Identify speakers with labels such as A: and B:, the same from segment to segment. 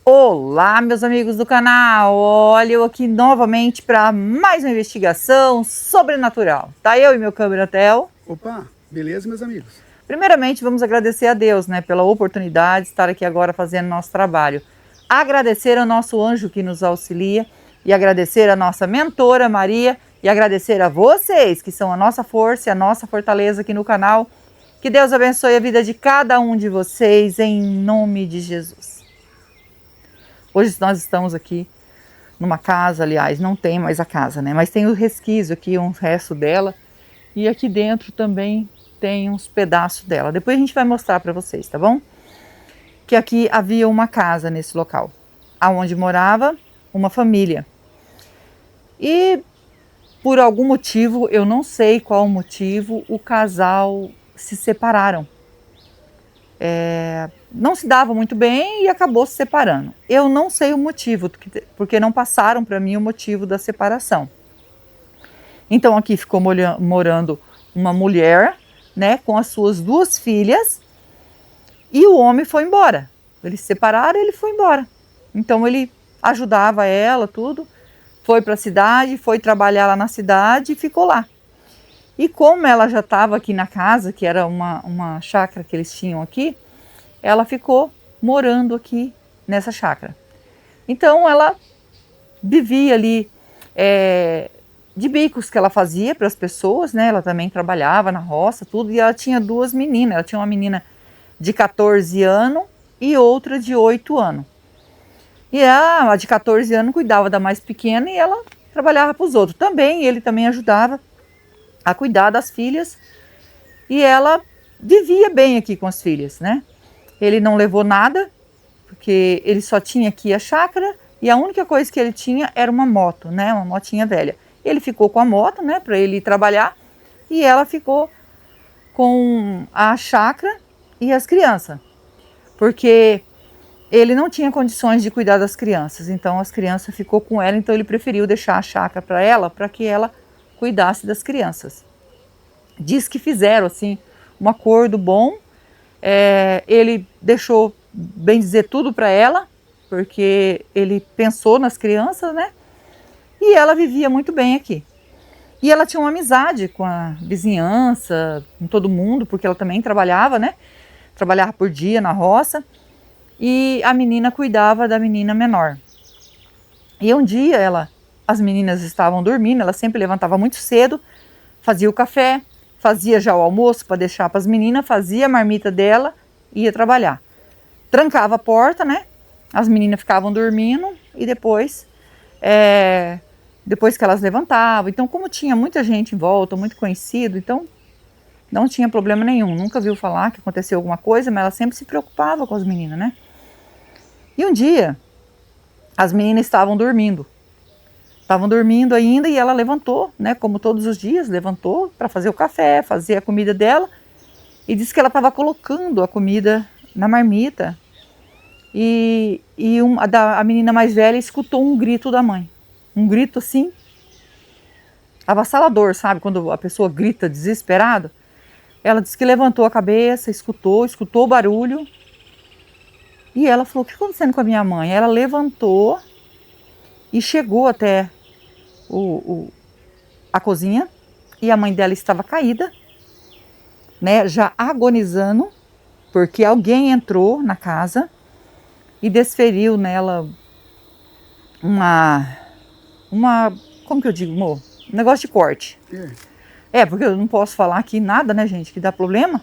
A: Olá, meus amigos do canal! Olha, eu aqui novamente para mais uma investigação sobrenatural. Tá eu e meu câmera Theo.
B: Opa, beleza, meus amigos?
A: Primeiramente, vamos agradecer a Deus, né, pela oportunidade de estar aqui agora fazendo nosso trabalho. Agradecer ao nosso anjo que nos auxilia e agradecer a nossa mentora Maria e agradecer a vocês que são a nossa força e a nossa fortaleza aqui no canal. Que Deus abençoe a vida de cada um de vocês em nome de Jesus. Hoje nós estamos aqui numa casa, aliás, não tem mais a casa, né? Mas tem o resquício aqui, um resto dela. E aqui dentro também tem uns pedaços dela. Depois a gente vai mostrar para vocês, tá bom? Que aqui havia uma casa nesse local, aonde morava uma família. E por algum motivo, eu não sei qual o motivo, o casal se separaram. Não se dava muito bem e acabou se separando. Eu não sei o motivo, porque não passaram para mim o motivo da separação. Então aqui ficou morando uma mulher, né, com as suas duas filhas, e o homem foi embora. Eles se separaram e ele foi embora. Então ele ajudava ela, tudo, foi para a cidade, foi trabalhar lá na cidade e ficou lá. E como ela já estava aqui na casa, que era uma chácara que eles tinham aqui, ela ficou morando aqui nessa chácara. Então ela vivia ali de bicos que ela fazia para as pessoas, né? Ela também trabalhava na roça, tudo, e ela tinha duas meninas. Ela tinha uma menina de 14 anos e outra de 8 anos. E a de 14 anos cuidava da mais pequena e ela trabalhava para os outros. Também, ele também ajudava a cuidar das filhas e ela vivia bem aqui com as filhas, né? Ele não levou nada, porque ele só tinha aqui a chácara e a única coisa que ele tinha era uma moto, né? Uma motinha velha. Ele ficou com a moto, né, para ele ir trabalhar, e ela ficou com a chácara e as crianças, porque ele não tinha condições de cuidar das crianças, então as crianças ficou com ela, então ele preferiu deixar a chácara para que ela cuidasse das crianças. Diz que fizeram assim um acordo bom, ele deixou, bem dizer, tudo para ela, porque ele pensou nas crianças, né? E ela vivia muito bem aqui. E ela tinha uma amizade com a vizinhança, com todo mundo, porque ela também trabalhava, né? Trabalhava por dia na roça. E a menina cuidava da menina menor. E um dia as meninas estavam dormindo, ela sempre levantava muito cedo, fazia o café, fazia já o almoço para deixar para as meninas, fazia a marmita dela e ia trabalhar. Trancava a porta, né? As meninas ficavam dormindo e depois que elas levantavam. Então, como tinha muita gente em volta, muito conhecido, então não tinha problema nenhum. Nunca viu falar que aconteceu alguma coisa, mas ela sempre se preocupava com as meninas, né? E um dia, as meninas estavam dormindo. Estavam dormindo ainda e ela levantou, né? Como todos os dias, levantou para fazer o café, fazer a comida dela. E disse que ela estava colocando a comida na marmita. E a menina mais velha escutou um grito da mãe. Um grito assim, avassalador, sabe? Quando a pessoa grita desesperado. Ela disse que levantou a cabeça, escutou o barulho. E ela falou, o que está acontecendo com a minha mãe? Ela levantou e chegou até a cozinha. E a mãe dela estava caída, né? Já agonizando, porque alguém entrou na casa e desferiu nela como que eu digo, amor? Um negócio de corte. Porque eu não posso falar aqui nada, né, gente, que dá problema.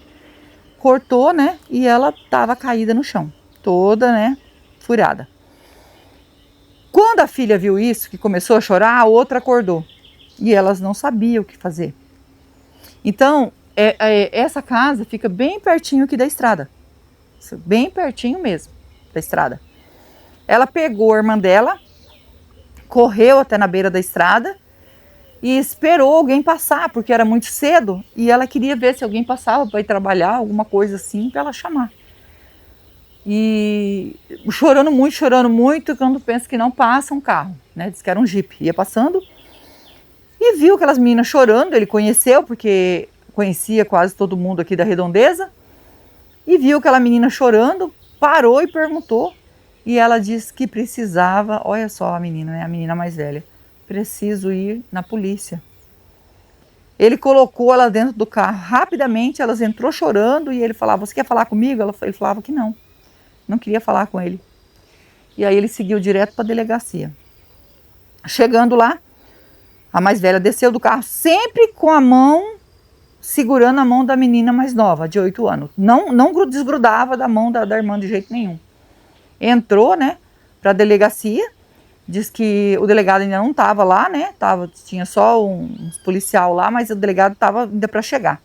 A: Cortou, né, e ela estava caída no chão, toda, né, furada. Quando a filha viu isso, que começou a chorar, a outra acordou. E elas não sabiam o que fazer. Então, essa casa fica bem pertinho aqui da estrada. Bem pertinho mesmo da estrada. Ela pegou a irmã dela, correu até na beira da estrada e esperou alguém passar, porque era muito cedo e ela queria ver se alguém passava para ir trabalhar, alguma coisa assim, para ela chamar. E chorando muito, quando pensa que não passa um carro, né? Diz que era um jipe, ia passando e viu aquelas meninas chorando. Ele conheceu, porque conhecia quase todo mundo aqui da redondeza, e viu aquela menina chorando, parou e perguntou E ela disse que precisava, olha só a menina, né? A menina mais velha. Preciso ir na polícia. Ele colocou ela dentro do carro rapidamente, ela entrou chorando e ele falava, você quer falar comigo? Ele falava que não queria falar com ele. E aí ele seguiu direto para a delegacia. Chegando lá, a mais velha desceu do carro sempre com a mão, segurando a mão da menina mais nova, de 8 anos. Não desgrudava da mão da irmã de jeito nenhum. Entrou, né, para a delegacia, diz que o delegado ainda não estava lá, né, tinha só uns policial lá, mas o delegado estava ainda para chegar.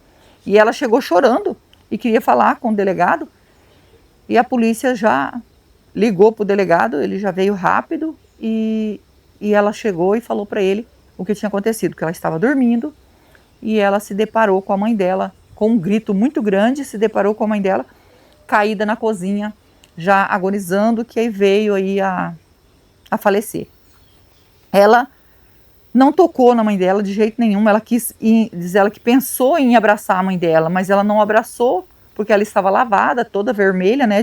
A: E ela chegou chorando e queria falar com o delegado, e a polícia já ligou para o delegado, ele já veio rápido, e ela chegou e falou para ele o que tinha acontecido, que ela estava dormindo, e ela se deparou com a mãe dela, com um grito muito grande, se deparou com a mãe dela, caída na cozinha, já agonizando, que aí veio aí a falecer. Ela não tocou na mãe dela de jeito nenhum, ela diz ela que pensou em abraçar a mãe dela, mas ela não abraçou, porque ela estava lavada, toda vermelha, né,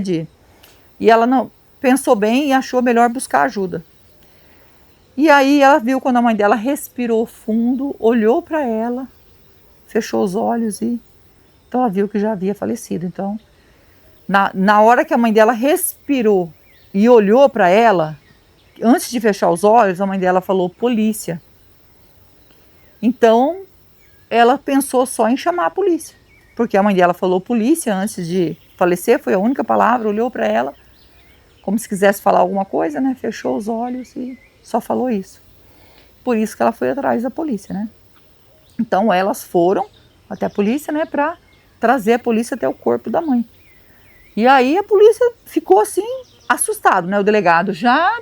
A: e ela não pensou bem e achou melhor buscar ajuda. E aí ela viu quando a mãe dela respirou fundo, olhou para ela, fechou os olhos e então ela viu que já havia falecido. Então, na hora que a mãe dela respirou e olhou para ela, antes de fechar os olhos, a mãe dela falou polícia. Então, ela pensou só em chamar a polícia, porque a mãe dela falou polícia antes de falecer, foi a única palavra, olhou para ela, como se quisesse falar alguma coisa, né? Fechou os olhos e só falou isso. Por isso que ela foi atrás da polícia, né? Então, elas foram até a polícia, né, para trazer a polícia até o corpo da mãe. E aí a polícia ficou assim, assustado, né? O delegado já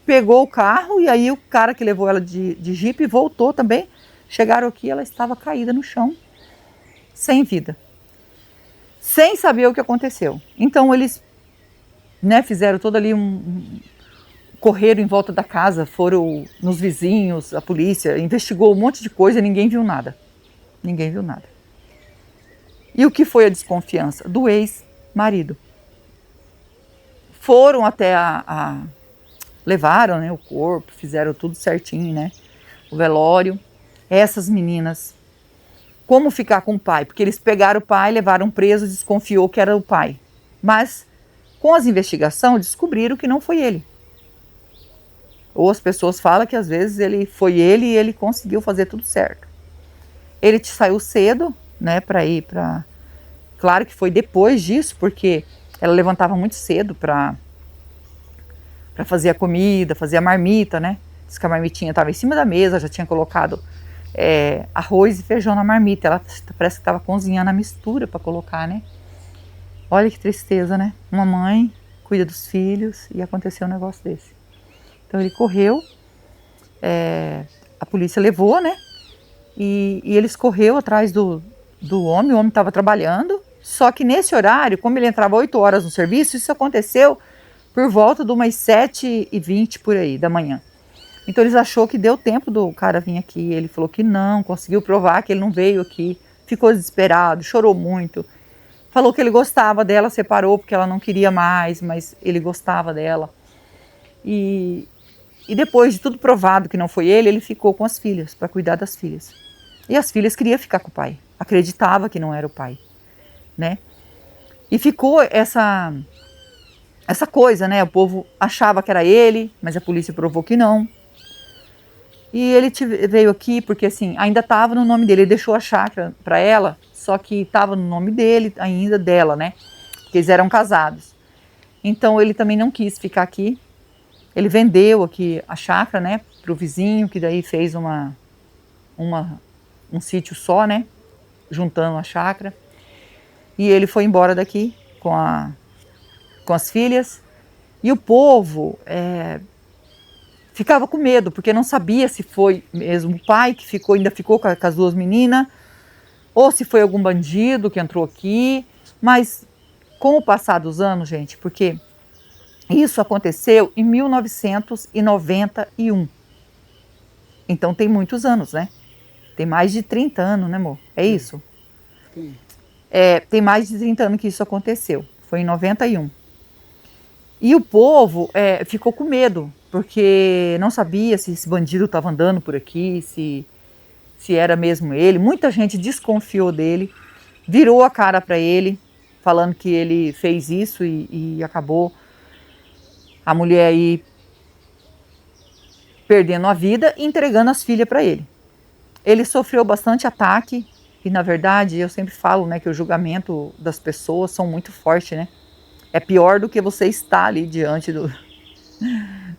A: pegou o carro e aí o cara que levou ela de jipe voltou também. Chegaram aqui, ela estava caída no chão, sem vida, sem saber o que aconteceu. Então eles, né, fizeram todo ali correram em volta da casa, foram nos vizinhos, a polícia investigou um monte de coisa e ninguém viu nada. Ninguém viu nada. E o que foi a desconfiança? Do ex-marido. Foram até levaram, né, o corpo, fizeram tudo certinho, né? O velório. Essas meninas, como ficar com o pai? Porque eles pegaram o pai, levaram preso, desconfiou que era o pai. Mas, com as investigações, descobriram que não foi ele. Ou as pessoas falam que às vezes foi ele e ele conseguiu fazer tudo certo. Ele saiu cedo, né, para ir para... Claro que foi depois disso, porque ela levantava muito cedo para fazer a comida, fazer a marmita, né? Diz que a marmitinha estava em cima da mesa, já tinha colocado arroz e feijão na marmita. Ela parece que estava cozinhando a mistura para colocar, né? Olha que tristeza, né? Uma mãe cuida dos filhos e aconteceu um negócio desse. Então ele correu, a polícia levou, né? E eles correu atrás do homem, o homem estava trabalhando, só que nesse horário, como ele entrava 8 horas no serviço, isso aconteceu por volta de umas 7h20 por aí da manhã. Então eles achou que deu tempo do cara vir aqui, ele falou que não, conseguiu provar que ele não veio aqui, ficou desesperado, chorou muito, falou que ele gostava dela, separou porque ela não queria mais, mas ele gostava dela. E depois de tudo provado que não foi ele ficou com as filhas, para cuidar das filhas. E as filhas queriam ficar com o pai, acreditava que não era o pai, né? E ficou essa coisa, né? O povo achava que era ele, mas a polícia provou que não. E ele veio aqui porque assim, ainda estava no nome dele, ele deixou a chácara para ela, só que estava no nome dele, ainda dela, né? Porque eles eram casados. Então ele também não quis ficar aqui. Ele vendeu aqui a chácara, né, para o vizinho, que daí fez um sítio só, né, juntando a chácara. E ele foi embora daqui com as filhas. E o povo ficava com medo, porque não sabia se foi mesmo o pai que ainda ficou com as duas meninas, ou se foi algum bandido que entrou aqui. Mas com o passar dos anos, gente, porque isso aconteceu em 1991. Então tem muitos anos, né? Tem mais de 30 anos, né, amor? É isso?
B: Sim.
A: Tem mais de 30 anos que isso aconteceu. Foi em 91. E o povo ficou com medo, porque não sabia se esse bandido estava andando por aqui, se era mesmo ele. Muita gente desconfiou dele, virou a cara para ele, falando que ele fez isso e acabou a mulher aí perdendo a vida e entregando as filhas para ele. Ele sofreu bastante ataque e, na verdade, eu sempre falo, né, que o julgamento das pessoas são muito forte, né? É pior do que você estar ali diante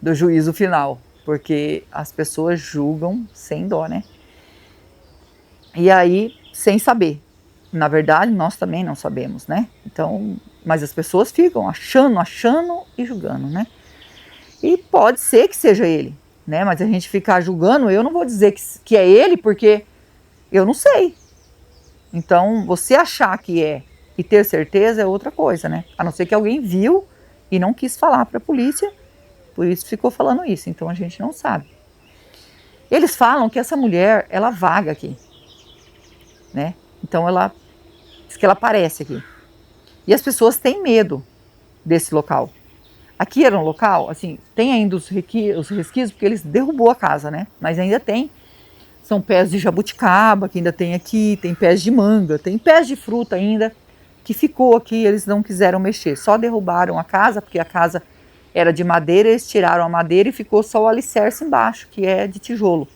A: do juízo final, porque as pessoas julgam sem dó, né? E aí, sem saber. Na verdade, nós também não sabemos, né? Então, mas as pessoas ficam achando e julgando, né? E pode ser que seja ele, né? Mas a gente ficar julgando, eu não vou dizer que é ele, porque eu não sei. Então, você achar que é e ter certeza é outra coisa, né? A não ser que alguém viu e não quis falar para a polícia, por isso ficou falando isso. Então, a gente não sabe. Eles falam que essa mulher, ela vaga aqui, né? Então, ela diz que ela aparece aqui. E as pessoas têm medo desse local. Aqui era um local, assim, tem ainda os resquícios, porque eles derrubou a casa, né? Mas ainda tem. São pés de jabuticaba que ainda tem aqui, tem pés de manga, tem pés de fruta ainda, que ficou aqui, eles não quiseram mexer. Só derrubaram a casa, porque a casa era de madeira, eles tiraram a madeira e ficou só o alicerce embaixo, que é de tijolo.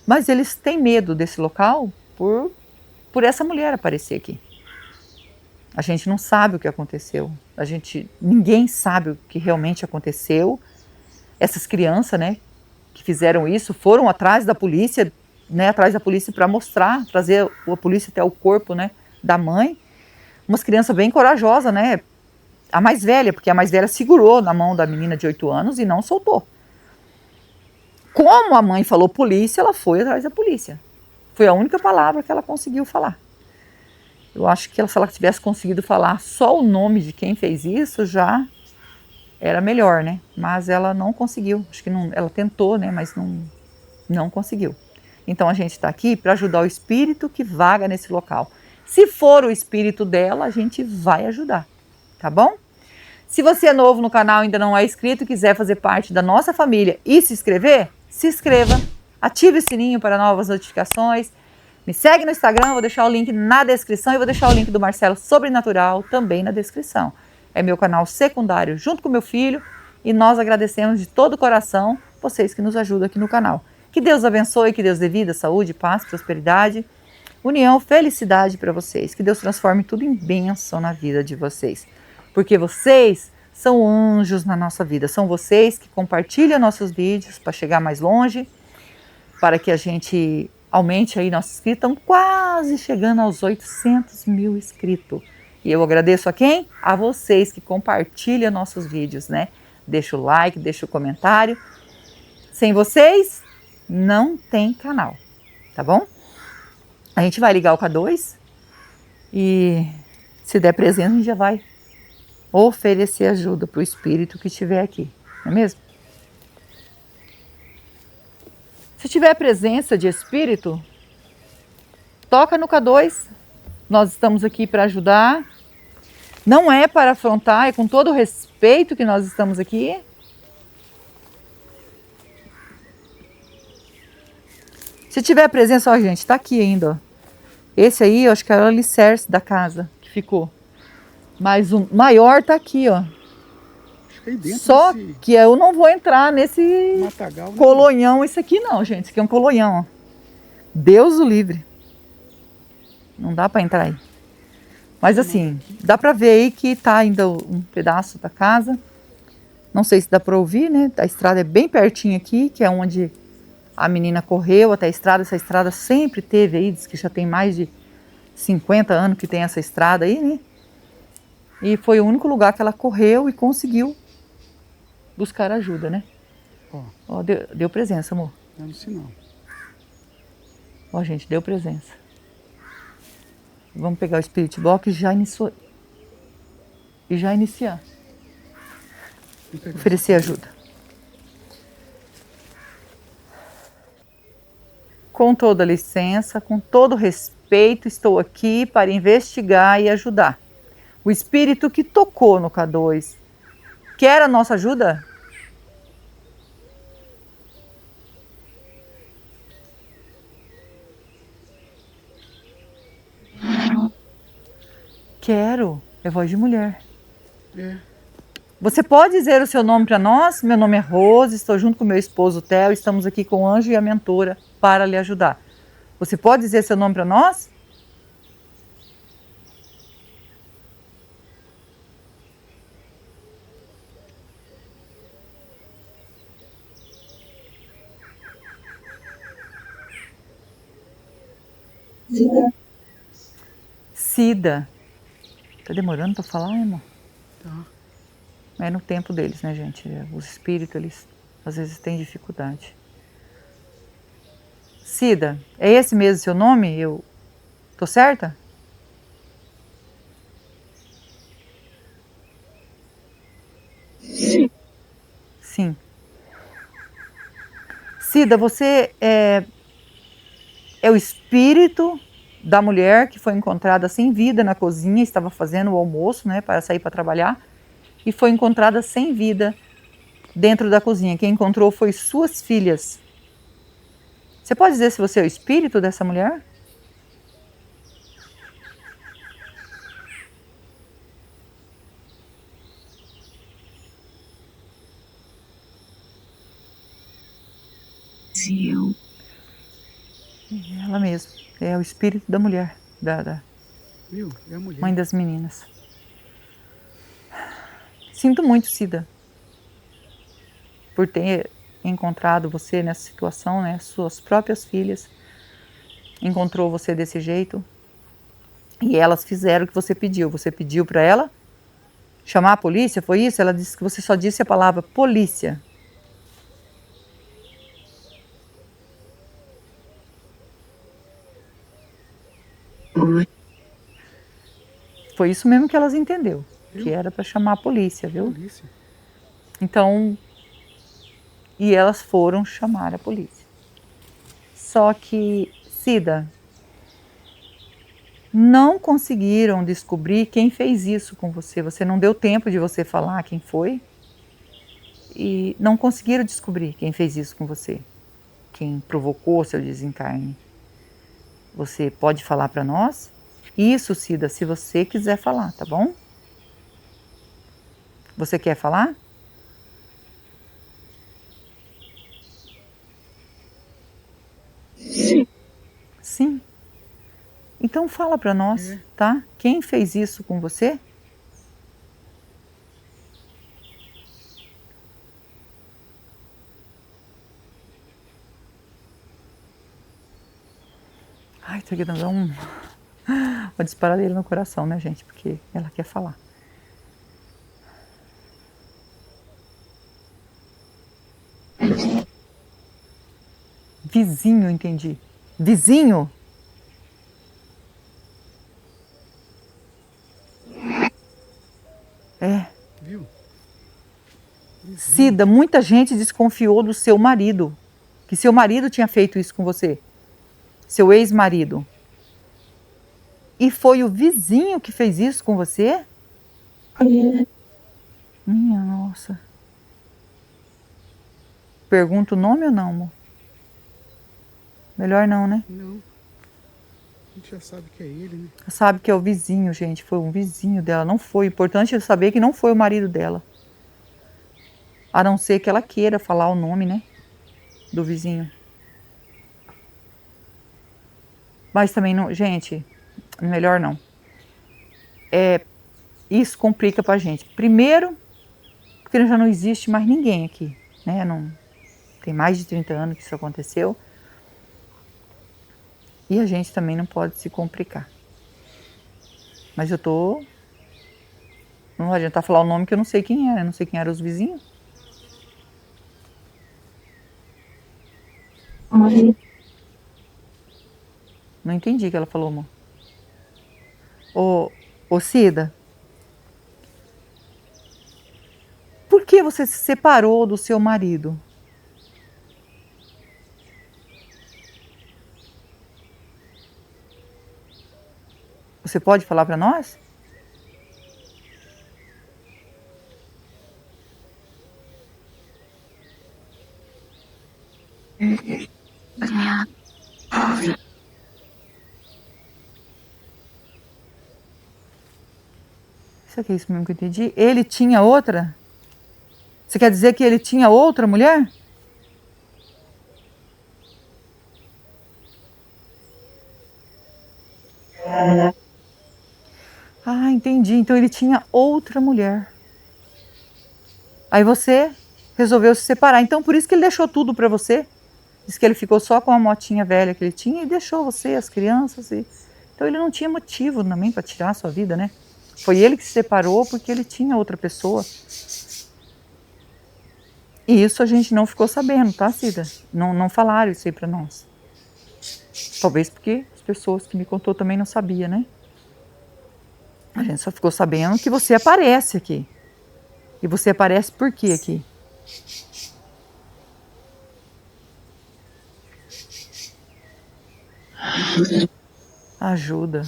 A: Mas eles têm medo desse local por essa mulher aparecer aqui. A gente não sabe o que aconteceu. Ninguém sabe o que realmente aconteceu. Essas crianças, né, que fizeram isso, foram atrás da polícia, né, para mostrar, trazer a polícia até o corpo, né, da mãe. Umas crianças bem corajosas, né? A mais velha, porque a mais velha segurou na mão da menina de 8 anos e não soltou. Como a mãe falou polícia, ela foi atrás da polícia. Foi a única palavra que ela conseguiu falar. Eu acho que se ela tivesse conseguido falar só o nome de quem fez isso, já era melhor, né? Mas ela não conseguiu. Acho que não, ela tentou, né? Mas não conseguiu. Então a gente está aqui para ajudar o espírito que vaga nesse local. Se for o espírito dela, a gente vai ajudar, tá bom? Se você é novo no canal, ainda não é inscrito e quiser fazer parte da nossa família e se inscrever, se inscreva, ative o sininho para novas notificações. Me segue no Instagram, vou deixar o link na descrição e vou deixar o link do Marcelo Sobrenatural também na descrição. É meu canal secundário junto com meu filho e nós agradecemos de todo o coração vocês que nos ajudam aqui no canal. Que Deus abençoe, que Deus dê vida, saúde, paz, prosperidade, união, felicidade para vocês. Que Deus transforme tudo em bênção na vida de vocês. Porque vocês são anjos na nossa vida. São vocês que compartilham nossos vídeos para chegar mais longe, para que a gente aumente aí nossos inscritos. Estão quase chegando aos 800 mil inscritos. E eu agradeço a quem? A vocês que compartilham nossos vídeos, né? Deixa o like, deixa o comentário. Sem vocês, não tem canal, tá bom? A gente vai ligar o K2 e se der presente a gente já vai oferecer ajuda para o espírito que estiver aqui, não é mesmo? Se tiver presença de espírito, toca no K2. Nós estamos aqui para ajudar. Não é para afrontar, é com todo o respeito que nós estamos aqui. Se tiver presença, ó, gente, tá aqui ainda, ó. Esse aí, eu acho que era o alicerce da casa que ficou. Mas o maior tá aqui, ó. Só que eu não vou entrar nesse matagal, colonhão, isso aqui não, gente. Isso aqui é um colonhão, ó. Deus o livre. Não dá para entrar aí. Mas assim, dá para ver aí que tá ainda um pedaço da casa. Não sei se dá para ouvir, né? A estrada é bem pertinho aqui, que é onde a menina correu até a estrada. Essa estrada sempre teve aí, diz que já tem mais de 50 anos que tem essa estrada aí, né? E foi o único lugar que ela correu e conseguiu buscar ajuda, né? Ó, deu presença, amor.
B: Não é sinal.
A: Ó, gente, deu presença. Vamos pegar o Spirit Box e já iniciar. Oferecer ajuda. Com toda licença, com todo respeito, estou aqui para investigar e ajudar. O espírito que tocou no K2 quer a nossa ajuda? Quero. É voz de mulher.
B: É.
A: Você pode dizer o seu nome para nós? Meu nome é Rose, estou junto com meu esposo Theo, estamos aqui com o anjo e a mentora para lhe ajudar. Você pode dizer seu nome para nós? Cida. Tá demorando para falar, irmão?
B: Tá.
A: É no tempo deles, né, gente? Os espíritos, eles às vezes têm dificuldade. Cida, é esse mesmo seu nome? Eu tô certa? Sim. Cida, você é o espírito da mulher que foi encontrada sem vida na cozinha, estava fazendo o almoço, né, para sair para trabalhar, e foi encontrada sem vida dentro da cozinha. Quem encontrou foi suas filhas. Você pode dizer se você é o espírito dessa mulher?
C: Sim.
A: Ela mesma. É o espírito da mulher,
B: Viu? É a mulher.
A: mãe das meninas. Sinto muito, Cida, por ter encontrado você nessa situação, né? Suas próprias filhas encontrou você desse jeito e elas fizeram o que você pediu. Você pediu para ela chamar a polícia, foi isso? Ela disse que você só disse a palavra polícia. Foi isso mesmo que elas entendeu, que era para chamar a polícia, viu?
B: Polícia.
A: Então, e elas foram chamar a polícia. Só que, Cida, não conseguiram descobrir quem fez isso com você. Você não deu tempo de você falar quem foi. E não conseguiram descobrir quem fez isso com você. Quem provocou seu desencarne. Você pode falar para nós? Isso, Cida, se você quiser falar, tá bom? Você quer falar? Sim. Então fala para nós, tá? Quem fez isso com você? Ai, tô aqui dando uma disparadeira no coração, né, gente? Porque ela quer falar. Vizinho, entendi. Vizinho? É.
B: Viu?
A: Cida, muita gente desconfiou do seu marido. Que seu marido tinha feito isso com você. Seu ex-marido. E foi o vizinho que fez isso com você? Minha nossa. Pergunta o nome ou não, amor? Melhor não, né?
B: Não. A gente já sabe que é ele, né?
A: Sabe que é o vizinho, gente. Foi um vizinho dela. Não foi. O importante é saber que não foi o marido dela. A não ser que ela queira falar o nome, né? Do vizinho. Mas também não. Gente, melhor não. Isso complica pra gente. Primeiro, porque já não existe mais ninguém aqui, né? Não, tem mais de 30 anos que isso aconteceu. E a gente também não pode se complicar. Mas eu tô... Não vai adiantar falar o nome que eu não sei quem era. Eu não sei quem eram os vizinhos. Não entendi o que ela falou, amor. Ô Cida, por que você se separou do seu marido? Você pode falar para nós? Isso aqui é isso mesmo que eu entendi? Ele tinha outra? Você quer dizer que ele tinha outra mulher? Ah, entendi. Então ele tinha outra mulher. Aí você resolveu se separar. Então por isso que ele deixou tudo para você. Diz que ele ficou só com a motinha velha que ele tinha e deixou você, as crianças. Então ele não tinha motivo também para tirar a sua vida, né? Foi ele que se separou porque ele tinha outra pessoa. E isso a gente não ficou sabendo, tá, Cida? Não falaram isso aí para nós. Talvez porque as pessoas que me contou também não sabiam, né? A gente só ficou sabendo que você aparece aqui. E você aparece por quê aqui? Ajuda.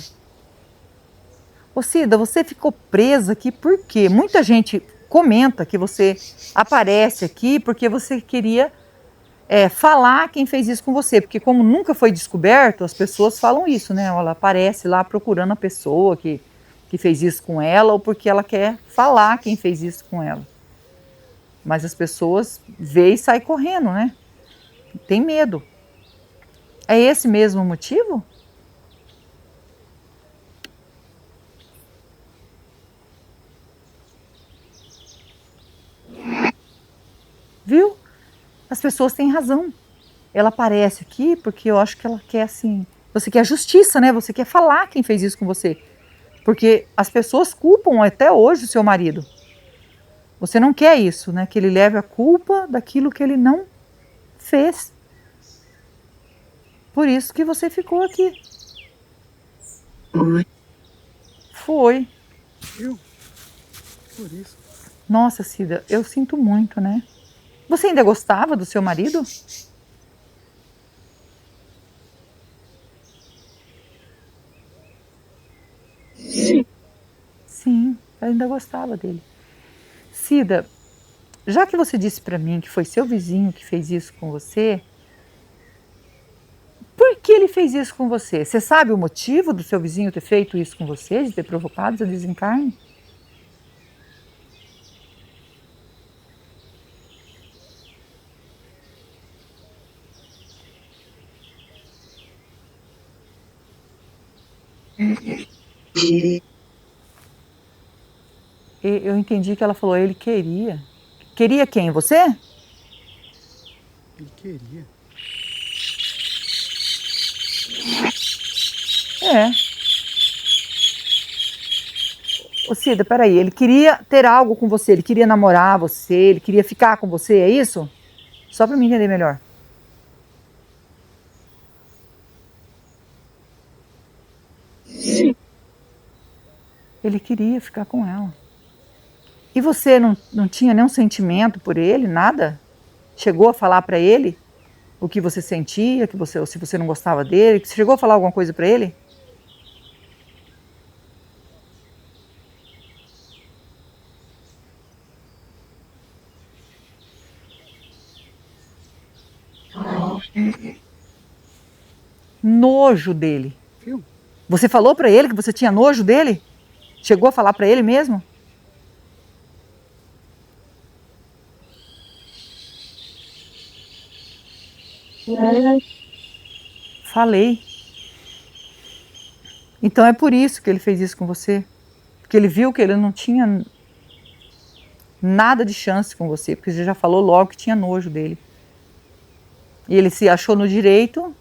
A: Ô Cida, você ficou presa aqui por quê? Muita gente comenta que você aparece aqui porque você queria falar quem fez isso com você. Porque como nunca foi descoberto, as pessoas falam isso, né? Ela aparece lá procurando a pessoa que fez isso com ela ou porque ela quer falar quem fez isso com ela. Mas as pessoas veem e saem correndo, né? Tem medo. É esse mesmo o motivo? Viu? As pessoas têm razão. Ela aparece aqui porque eu acho que ela quer assim. Você quer justiça, né? Você quer falar quem fez isso com você. Porque as pessoas culpam até hoje o seu marido. Você não quer isso, né? Que ele leve a culpa daquilo que ele não fez. Por isso que você ficou aqui. Foi.
B: Viu? Por isso.
A: Nossa, Cida, eu sinto muito, né? Você ainda gostava do seu marido? Sim, eu ainda gostava dele. Cida, já que você disse pra mim que foi seu vizinho que fez isso com você, por que ele fez isso com você? Você sabe o motivo do seu vizinho ter feito isso com você, de ter provocado seu desencarne? Eu entendi que ela falou, ele queria. Queria quem? Você?
B: Ele queria.
A: É. Ô Cida, peraí, ele queria ter algo com você, ele queria namorar você, ele queria ficar com você, é isso? Só pra me entender melhor. Ele queria ficar com ela. E você não tinha nenhum sentimento por ele, nada? Chegou a falar pra ele o que você sentia, que você, ou se você não gostava dele? Você chegou a falar alguma coisa pra ele? Nojo dele.
B: Viu?
A: Você falou pra ele que você tinha nojo dele? Chegou a falar pra ele mesmo? Falei. Então é por isso que ele fez isso com você. Porque ele viu que ele não tinha nada de chance com você, porque você já falou logo que tinha nojo dele. E ele se achou no direito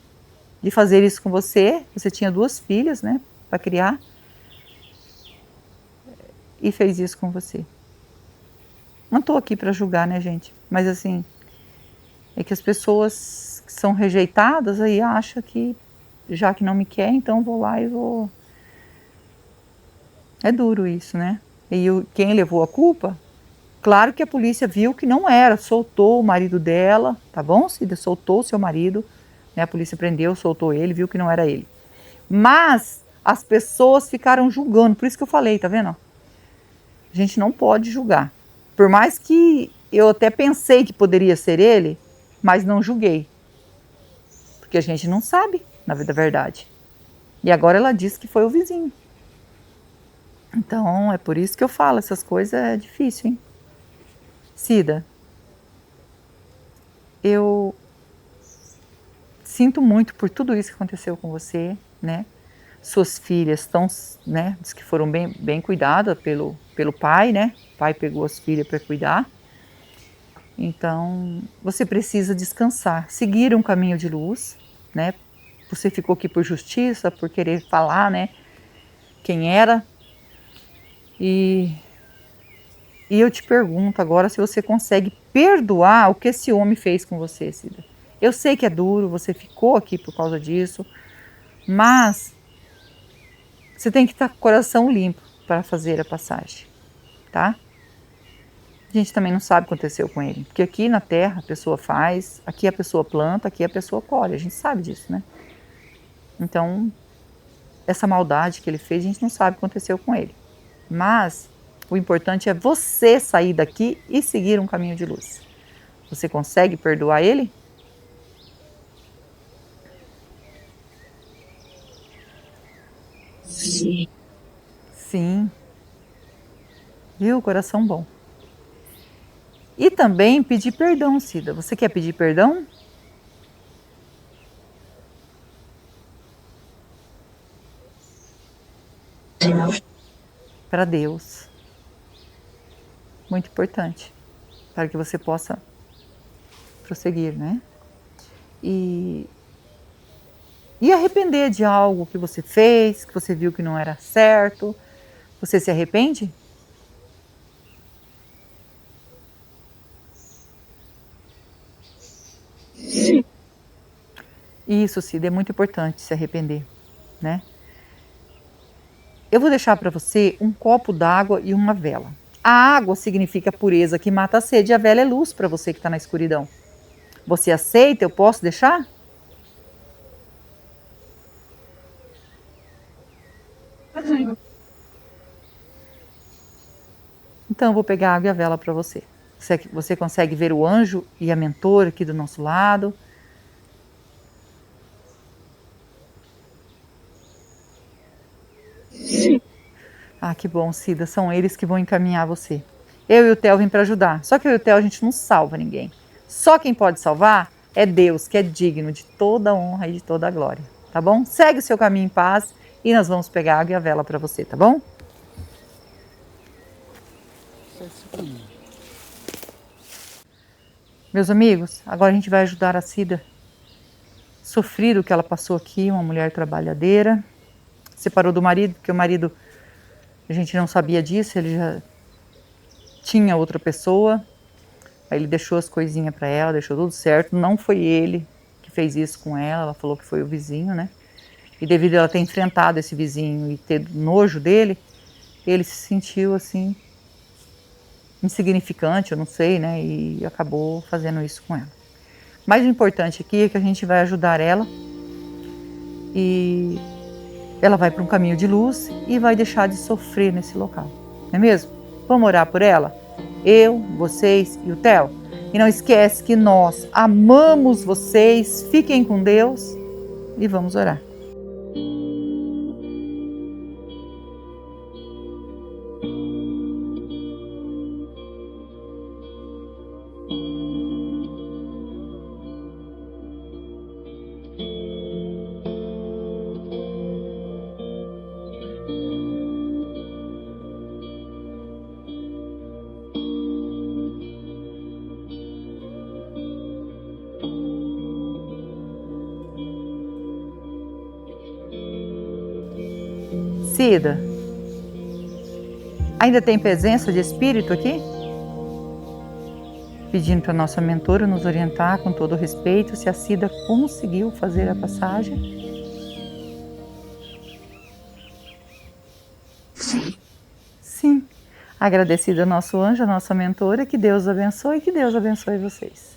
A: de fazer isso com você. Você tinha 2 filhas, né, para criar. E fez isso com você. Não estou aqui para julgar, né, gente? Mas assim, é que as pessoas que são rejeitadas aí acham que, já que não me quer, então vou lá e vou... É duro isso, né? E quem levou a culpa? Claro que a polícia viu que não era, soltou o marido dela, tá bom, Cida? Soltou o seu marido, né? A polícia prendeu, soltou ele, viu que não era ele. Mas as pessoas ficaram julgando, por isso que eu falei, tá vendo? A gente não pode julgar. Por mais que eu até pensei que poderia ser ele, mas não julguei. porque a gente não sabe, na verdade. E agora ela disse que foi o vizinho. Então, é por isso que eu falo, essas coisas é difícil, hein? Cida, eu sinto muito por tudo isso que aconteceu com você, né? Suas filhas estão, né? Diz que foram bem cuidadas pelo pai, né? O pai pegou as filhas para cuidar. Então, você precisa descansar, seguir um caminho de luz, né? Você ficou aqui por justiça, por querer falar, né? Quem era. E eu te pergunto agora se você consegue perdoar o que esse homem fez com você, Cida. Eu sei que é duro, você ficou aqui por causa disso, mas você tem que estar com o coração limpo para fazer a passagem, tá? A gente também não sabe o que aconteceu com ele, porque aqui na terra a pessoa faz, aqui a pessoa planta, aqui a pessoa colhe, a gente sabe disso, né? Então, essa maldade que ele fez, a gente não sabe o que aconteceu com ele. Mas o importante é você sair daqui e seguir um caminho de luz. Você consegue perdoar ele?
B: Sim.
A: Sim. Viu? Coração bom. E também pedir perdão, Cida. Você quer pedir perdão? Para Deus. Muito importante. Para que você possa prosseguir, né? E arrepender de algo que você fez, que você viu que não era certo. Você se arrepende?
B: Sim.
A: Isso, Cida, é muito importante se arrepender, né? Eu vou deixar para você um copo d'água e uma vela. A água significa pureza que mata a sede e a vela é luz para você que está na escuridão. Você aceita? Eu posso deixar? Então eu vou pegar a água e a vela para você. Você consegue ver o anjo e a mentora aqui do nosso lado?
B: Sim.
A: Ah, que bom, Cida. São eles que vão encaminhar você. Eu e o Theo vim para ajudar. Só que eu e o Theo a gente não salva ninguém. Só quem pode salvar é Deus, que é digno de toda a honra e de toda a glória. Tá bom? Segue o seu caminho em paz e nós vamos pegar a água e a vela para você, tá bom? Meus amigos, agora a gente vai ajudar a Cida sofrer o que ela passou aqui, uma mulher trabalhadeira. Separou do marido, porque o marido, a gente não sabia disso, ele já tinha outra pessoa. Aí ele deixou as coisinhas para ela, deixou tudo certo. Não foi ele que fez isso com ela falou que foi o vizinho, né? E devido a ela ter enfrentado esse vizinho e ter nojo dele, ele se sentiu assim, insignificante, eu não sei, né? E acabou fazendo isso com ela. Mas o importante aqui é que a gente vai ajudar ela e ela vai para um caminho de luz e vai deixar de sofrer nesse local, não é mesmo? Vamos orar por ela? Eu, vocês e o Theo. E não esquece que nós amamos vocês, fiquem com Deus e vamos orar. Cida, ainda tem presença de espírito aqui? Pedindo para a nossa mentora nos orientar com todo o respeito se a Cida conseguiu fazer a passagem.
B: Sim.
A: Sim. Agradecida ao nosso anjo, a nossa mentora, que Deus abençoe e que Deus abençoe vocês.